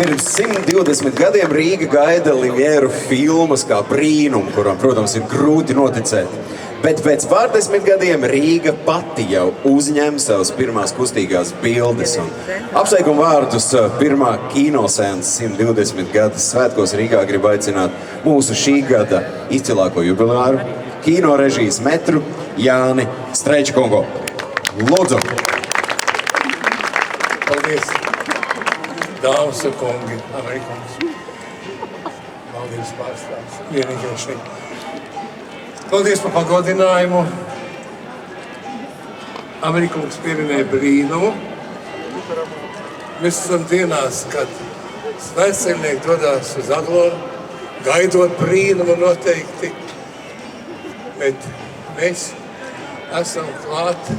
Pirms 120 gadiem Rīga gaida Livieru filmas kā brīnumu, kuram, protams, ir grūti noticēt. Bet pēc pārdesmit gadiem Rīga pati jau uzņem savas pirmās kustīgās bildes. Un apsveikumu vārdus pirmā kinoseanses 120 gadas svētkos Rīgā grib aicināt mūsu šī gada izcilāko jubilāru, kino režijas metru Jāni Streičkungu. Lūdzu! Paldies, dāmas un kungi, amerikāņus, valdības pārstāvs, vienīgais šeit. Paldies par pagodinājumu. Amerikāņus pieminēja brīnumu. Mēs esam dienās, kad svētceļnieki dodās uz Aglonu, gaidot brīnumu noteikti, bet mēs esam klāt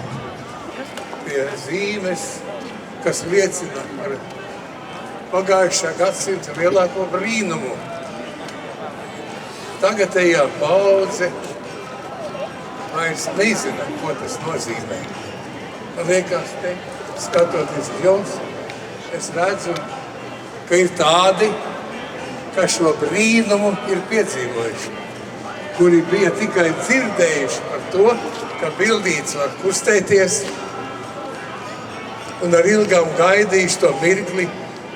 pie zīmes, kas liecina par pagājušā gadsimta lielāko brīnumu. Tagadējā paudze vairs nezina, ko tas nozīmē. Man liekas, te, skatoties uz jums, es redzu, ka ir tādi, ka šo brīnumu ir piedzīvojuši, kuri bija tikai dzirdējuši par to, ka bildīts var kustēties, un ar ilgām gaidījuši to mirkli,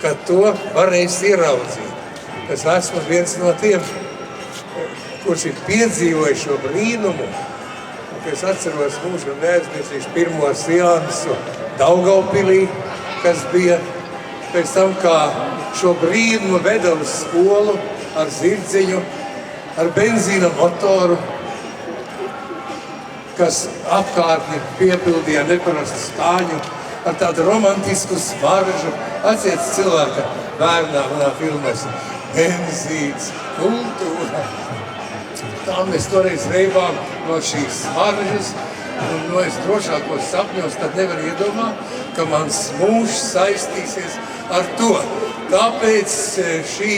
kad to varēs ieraudzīt. Es esmu viens no tiem, kurš ir piedzīvojis šo brīnumu, un es atceros mūžu neaizmirsīšu pirmo seansu Daugavpilī, kas bija pēc tam, kā šo brīnumu veda uz skolu ar zirdziņu, ar benzīna motoru, kas apkārtni piepildīja neparastu stāņu, ar tādu romantisku smaržu. Atciet cilvēka bērnā manā filmēs. Benzīns, kultūra. Tā mēs toreiz reibām no šīs smaržas. Un no es drošākos sapņos tad nevar iedomāt, ka mans mūžs saistīsies ar to. Tāpēc šī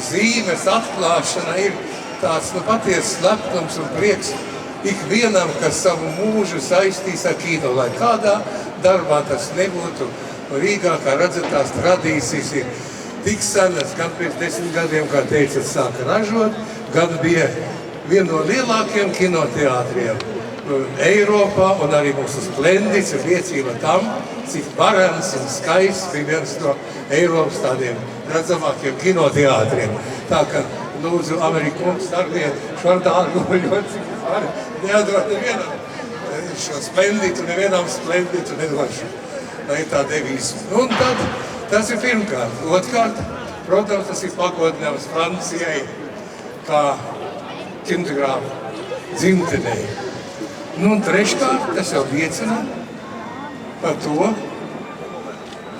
zīmes atklāšana ir tāds patiesas lepnums un prieks ikvienam, kas savu mūžu saistīs ar kino, lai kādā darbā tas nebūtu. Rīgā, kā redzat, tās tradīcijas ir tik senas, gan pēc 10 gadiem, kā teicat, sāka ražot, gan bija viena no lielākajiem kinoteātriem Eiropā, un arī mūsu Splendits ir liecība tam, cik varens un skaists bija viens no Eiropas tādiem redzamākiem kinoteātriem. Tā ka, lūdzu, Amerikāņus starpiet švardā arguļot, cik var neatdot nevienam šo Splenditu, nevienam Splenditu nedošu. Tā ir tā devīze. Un tad, tas ir pirmkārt. Otkārt, protams, tas ir pagodinājums Francijai kā kindergrāfa dzimtenei. Nu, un treškārt, tas jau liecina par to,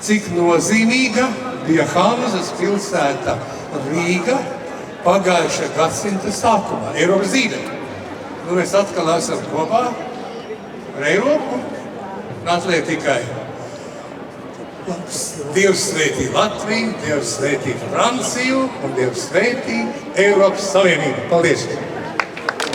cik nozīmīga bija Hamzas pilsēta Rīga pagājušā gadsimta sākumā, Eiropas zīme. Nu, mēs atkal esam kopā ar Eiropu, un atliek tikai Dievs svētī Latviju, Dievs svētī Franciju un Dievs svētī Eiropas Savienību. Paldies!